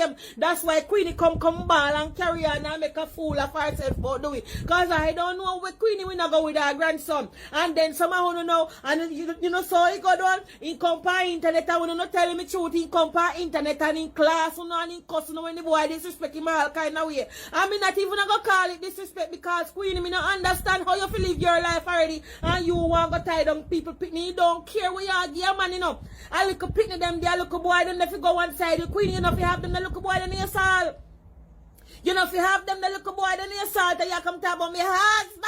same. That's why Queenie come ball and carry on and make a fool of herself about do it. Cause I don't know where Queenie will not go with her grandson. And then somehow who know, and you know, so he go down, he come per internet, and when you not tell him the truth, he come per internet and in class, you know, and in cuss, you know, when the boy disrespect him all kind of way. I mean, not even gonna call it disrespect because Queenie, me not understand how you feel live your life already, and you want to tie down people pitney. You don't care where you are, give man, you know. I look at pitney them, they look a boy, them if you go one side, you Queenie, you know, if you have them, they look a boy, then you assault. You know, if you have them, the little boy, then you assault, and you come talk about me husband.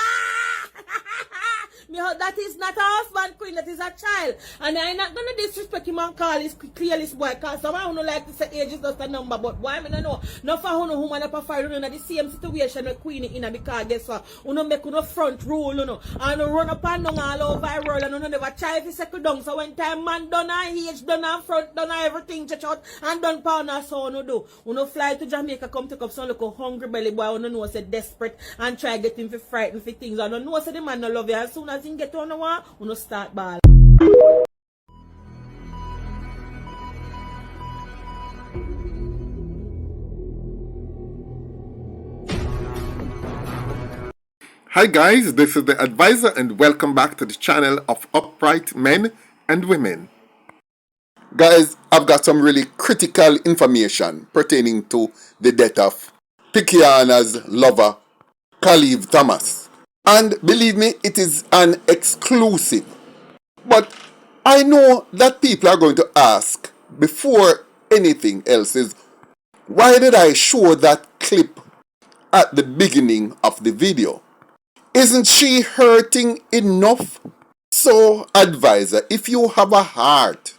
That is not a husband, Queen, that is a child. And I'm not going to disrespect him and call his clearest boy, because someone who like to say age is just a number, but why I don't know. No for who know woman up a fire, you know, the same situation with Queen in, because guess what? You know, make no front rule, you know, and you run up and down all over the world, and you know, never try to settle down. So when time man done and age, done and front, done and everything, church out, and done pound and so on, you do. You know, fly to Jamaica, come take up some look hungry belly boy, you know, say desperate, and try get him for frightened for things. I don't know, say the man no love you. As soon as he get on the one, you know, start ball. Hi guys, this is the Advisor and welcome back to the channel of Upright Men and Women. Guys, I've got some really critical information pertaining to the death of Thickiana's lover, Kaleave Thomas. And believe me, it is an exclusive. But I know that people are going to ask, before anything else, is why did I show that clip at the beginning of the video? Isn't she hurting enough? So, Advisor, if you have a heart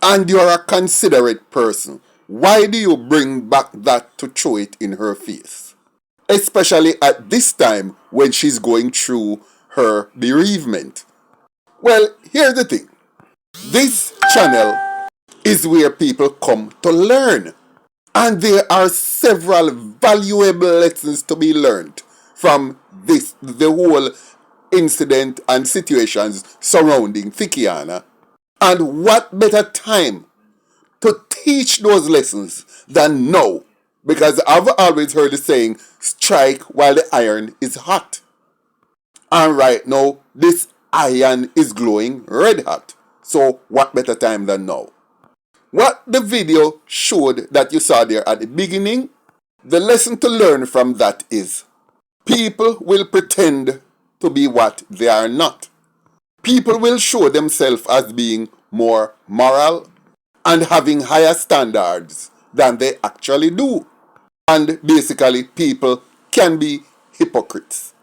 and you're a considerate person, why do you bring back that to throw it in her face? Especially at this time when she's going through her bereavement. Well, here's the thing. This channel is where people come to learn. And there are several valuable lessons to be learned from the whole incident and situations surrounding Thickiana. And what better time to teach those lessons than now? Because I've always heard the saying, strike while the iron is hot. And right now, this iron is glowing red hot. So what better time than now? What the video showed that you saw there at the beginning, the lesson to learn from that is, people will pretend to be what they are not. People will show themselves as being more moral and having higher standards than they actually do. And basically, people can be hypocrites.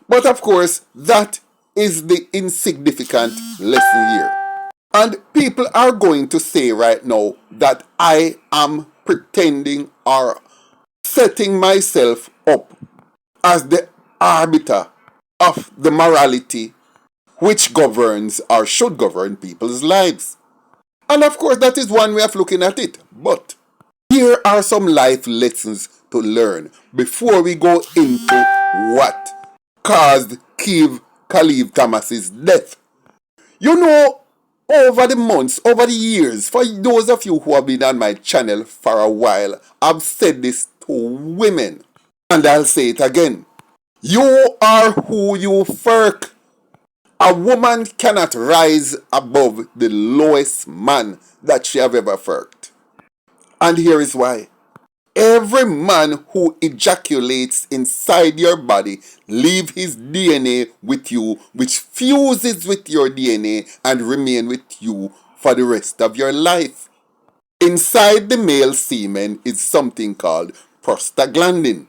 But of course, that is the insignificant lesson here. And people are going to say right now that I am pretending or setting myself up as the arbiter of the morality which governs or should govern people's lives. And of course, that is one way of looking at it. But here are some life lessons to learn before we go into what caused Kaleave Thomas's death. You know, over the months, over the years, for those of you who have been on my channel for a while, I've said this to women, and I'll say it again. You are who you fuck. A woman cannot rise above the lowest man that she have ever fucked. And here is why. Every man who ejaculates inside your body leaves his DNA with you, which fuses with your DNA and remain with you for the rest of your life. Inside the male semen is something called prostaglandin.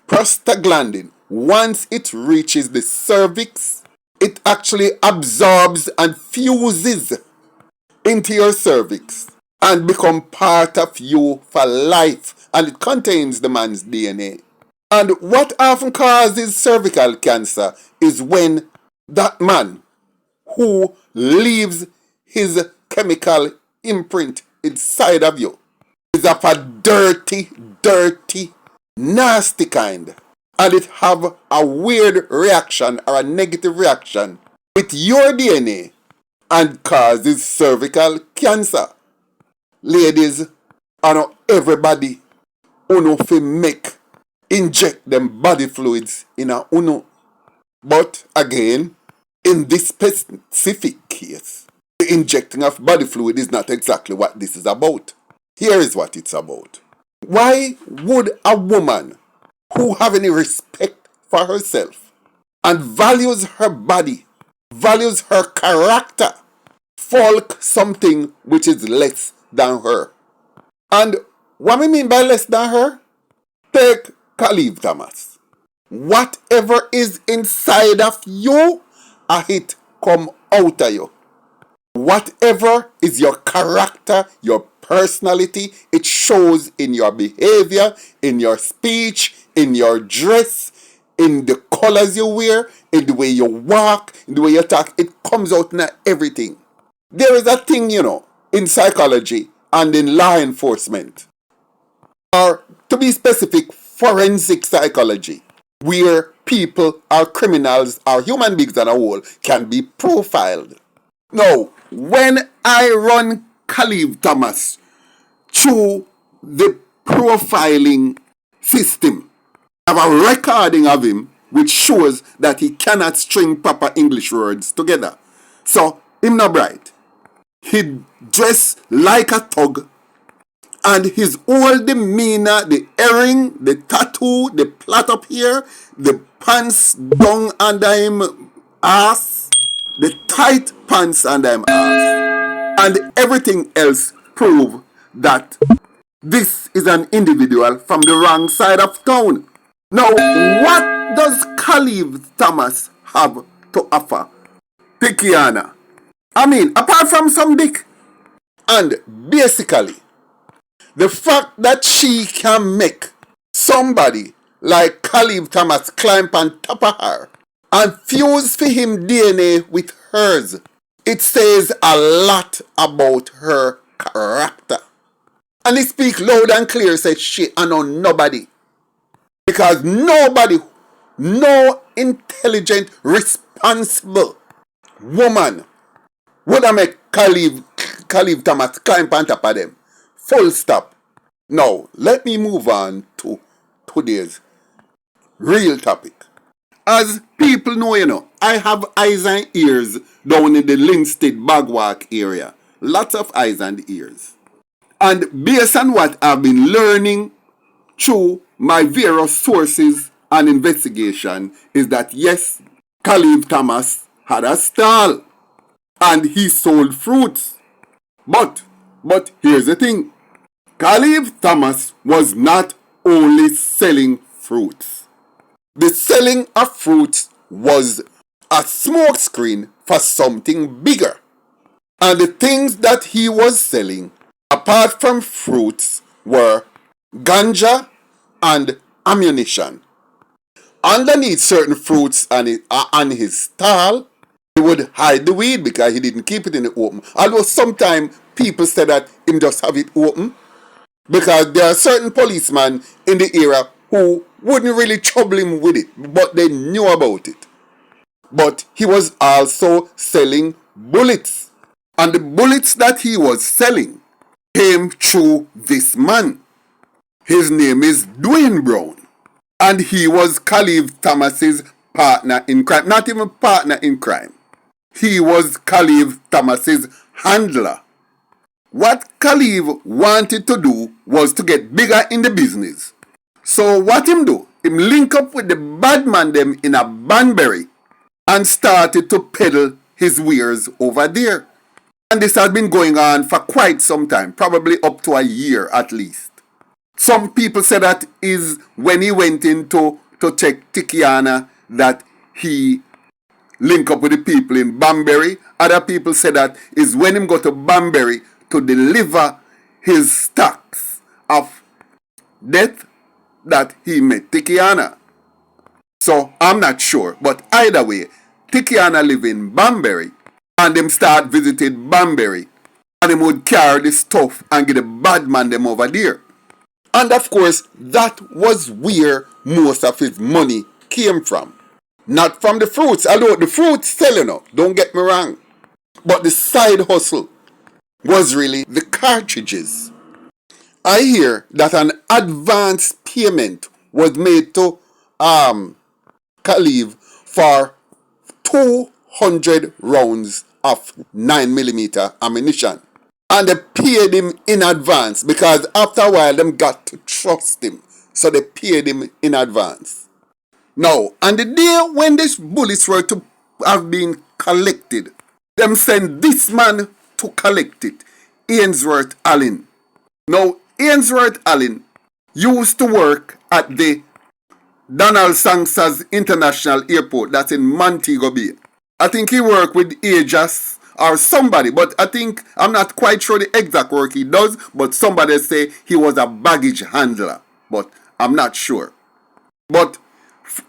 Prostaglandin, once it reaches the cervix, it actually absorbs and fuses into your cervix and become part of you for life, and it contains the man's DNA. And what often causes cervical cancer is when that man who leaves his chemical imprint inside of you is of a dirty, nasty kind, and it have a weird reaction or a negative reaction with your DNA and causes cervical cancer. Ladies, everybody uno fi make inject them body fluids in a uno. But again, in this specific case, the injecting of body fluid is not exactly what this is about. Here is what it's about. Why would a woman who have any respect for herself and values her body, values her character, folk something which is less than her? And what I mean by less than her? Take Kaleave Thomas. Whatever is inside of you, it come out of you. Whatever is your character, your personality, it shows in your behavior, in your speech, in your dress, in the colors you wear, in the way you walk, in the way you talk. It comes out in everything. There is a thing, in psychology and in law enforcement, or to be specific, forensic psychology, where people or criminals or human beings as a whole can be profiled. Now, when I run Kaleave Thomas through the profiling system, I have a recording of him which shows that he cannot string proper English words together. So, him not bright. He dress like a thug, and his whole demeanor, the earring, the tattoo, the plait up here, the pants down under him ass, the tight pants under him ass, and everything else prove that this is an individual from the wrong side of town. Now, what does Kaleave Thomas have to offer Thickiana? I mean, apart from some dick. And basically, the fact that she can make somebody like Kaleave Thomas climb on top of her and fuse for him DNA with hers, it says a lot about her character. And it speaks loud and clear, says she and on nobody. Because nobody, no intelligent, responsible woman would have make Kaleave Thomas climb on top of them. Full stop. Now, let me move on to today's real topic. As people know, I have eyes and ears down in the Linstead Bagwalk area. Lots of eyes and ears. And based on what I've been learning through my various sources and investigation is that yes, Kaleave Thomas had a stall and he sold fruits. But here's the thing. Kaleave Thomas was not only selling fruits. The selling of fruits was a smokescreen for something bigger. And the things that he was selling, apart from fruits, were ganja and ammunition. Underneath certain fruits on his stall, he would hide the weed because he didn't keep it in the open. Although sometimes people say that him just have it open because there are certain policemen in the area who wouldn't really trouble him with it, but they knew about it. But he was also selling bullets. And the bullets that he was selling came through this man. His name is Dwayne Brown. And he was Kaleave Thomas's partner in crime. Not even partner in crime. He was Kaleave Thomas's handler. What Khaliv wanted to do was to get bigger in the business. So what him do? Him link up with the bad man them in a Banbury and started to peddle his wares over there. And this has been going on for quite some time, probably up to a year at least. Some people say that is when he went in to check Thickiana that he link up with the people in Banbury. Other people say that is when him go to Banbury to deliver his stocks of death that he met Thickiana. So I'm not sure, but either way, Thickiana live in Banbury and them start visiting Banbury and them would carry the stuff and get the bad man them over there. And of course, that was where most of his money came from. Not from the fruits, although the fruits selling up, don't get me wrong. But the side hustle was really the cartridges. I hear that an advance payment was made to Khaliv for 200 rounds of 9mm ammunition. And they paid him in advance because after a while them got to trust him. So they paid him in advance. Now, on the day when these bullets were to have been collected, them sent this man to collect it, Ainsworth Allen. Now, Ainsworth Allen used to work at the Donald Sanksa's International Airport, that's in Montego Bay. I think he worked with Aegis or somebody, but I'm not quite sure the exact work he does, but somebody say he was a baggage handler, but I'm not sure. But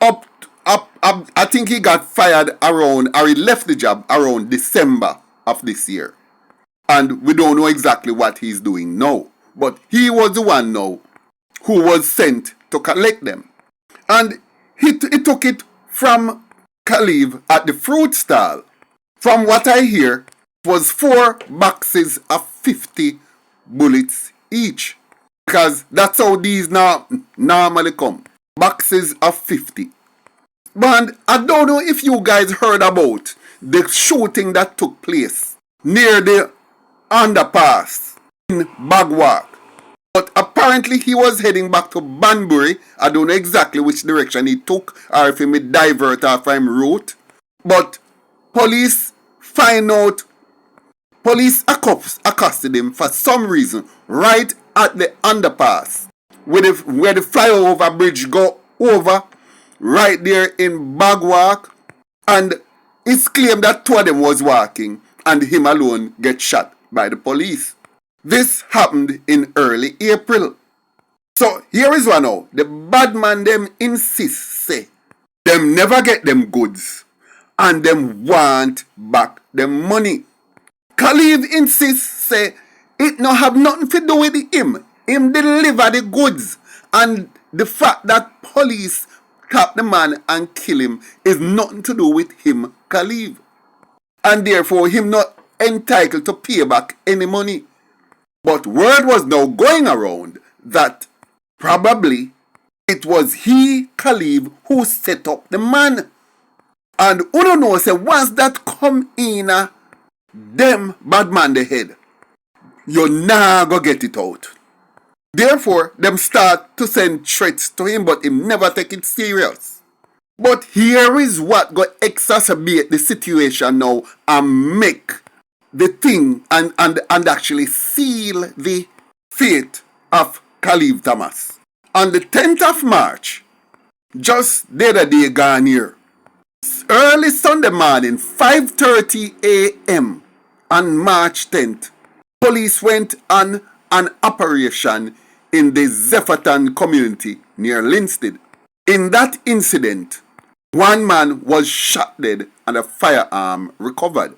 I think he got fired around, or he left the job around December of this year. And we don't know exactly what he's doing now. But he was the one now who was sent to collect them. And he took it from Khaliv at the fruit stall. From what I hear, it was 4 boxes of 50 bullets each. Because that's how these normally come. Boxes of 50. But I don't know if you guys heard about the shooting that took place near the underpass in Bagwalk. But apparently he was heading back to Banbury. I don't know exactly which direction he took or if he may divert off from route. But police accosted him for some reason right at the underpass where the flyover bridge go over right there in Bagwalk. And it's claimed that 2 of them was walking and him alone get shot by the police. This happened in early April. So here is one now. The bad man them insist say them never get them goods and them want back them money. Khaliv insists say it no have nothing to do with him. Him deliver the goods, and the fact that police tap the man and kill him is nothing to do with him, Khaliv. And therefore him not entitled to pay back any money. But word was now going around that probably it was he, Khaliv, who set up the man. And who don't know, say once that come in them bad man the head, you nah go get it out. Therefore, them start to send threats to him, but him never take it serious. But here is what go exacerbate the situation now and make the thing and actually seal the fate of Kaleave Thomas. On the 10th of March, just the other day gone here, early Sunday morning, 5:30 a.m. on March 10th, police went on an operation in the Zephyrton community near Linstead. In that incident, 1 man was shot dead and a firearm recovered.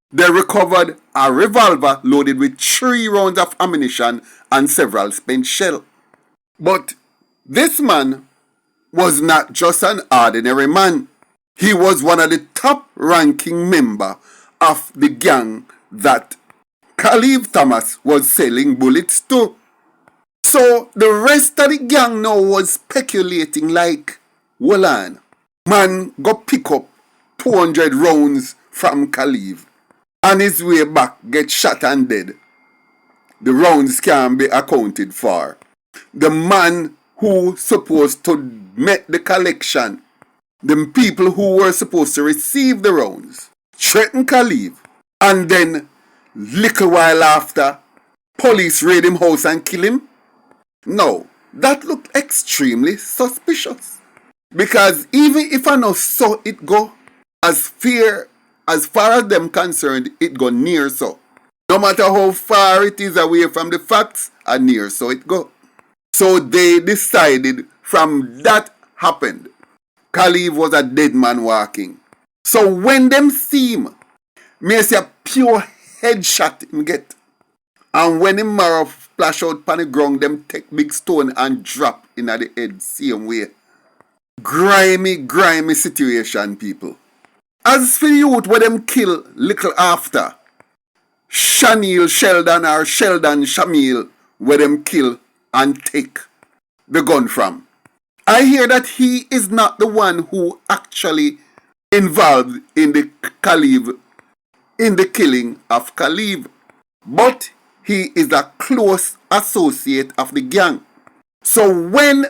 They recovered a revolver loaded with 3 rounds of ammunition and several spent shells. But this man was not just an ordinary man. He was one of the top-ranking members of the gang that Kaleave Thomas was selling bullets to. So the rest of the gang now was speculating like, well on, man go pick up 200 rounds from Khaliv. On his way back get shot and dead. The rounds can be accounted for. The man who supposed to make the collection, the people who were supposed to receive the rounds, threatened Khaliv, and then little while after, police raid him house and kill him. No, that looked extremely suspicious. Because even if I know so it go, as far as them concerned, it go near so. No matter how far it is away from the facts, near so it go. So they decided from that happened, Khaliv was a dead man walking. So when them see him, may say a pure headshot him get. And when him marrow splash out pan the ground, them take big stone and drop in at the head same way. Grimy situation, people. As for the youth where them kill little after, Sheldon Shamil where them kill and take the gun from. I hear that he is not the one who actually involved in the Khaliv, in the killing of Khaliv, but he is a close associate of the gang. So when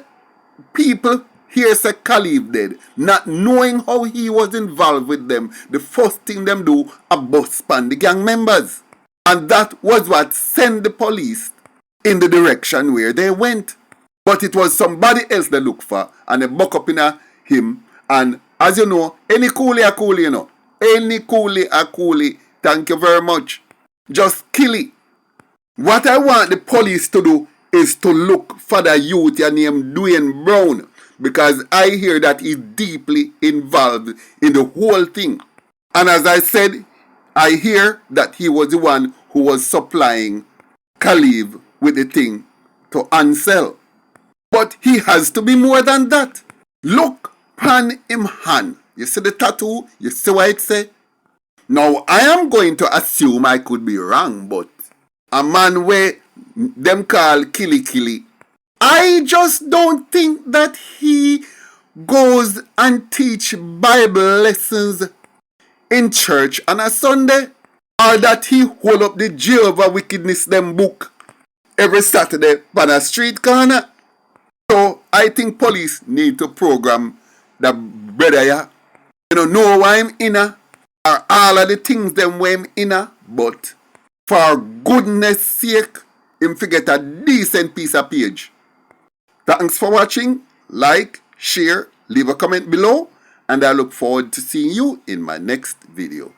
people hear say Khaliv dead, not knowing how he was involved with them, the first thing them do a bust span the gang members. And that was what sent the police in the direction where they went. But it was somebody else they look for, and they buck up in him. And as you know, any coolie a coolie, you know. Any coolie a coolie. Thank you very much. Just kill it. What I want the police to do is to look for the youth named Dwayne Brown, because I hear that he's deeply involved in the whole thing. And as I said, I hear that he was the one who was supplying Khaliv with the thing to unsell. But he has to be more than that. Look pan him hand. You see the tattoo? You see what it say? Now I am going to assume I could be wrong, but a man where them call Killy, I just don't think that he goes and teach Bible lessons in church on a Sunday, or that he hold up the Jehovah Wickedness them book every Saturday on a street corner. So I think police need to program the brother here. You know why I'm inner, or all of the things them where I'm inner, but for goodness sake, him forget a decent piece of page. Thanks for watching. Like, share, leave a comment below, and I look forward to seeing you in my next video.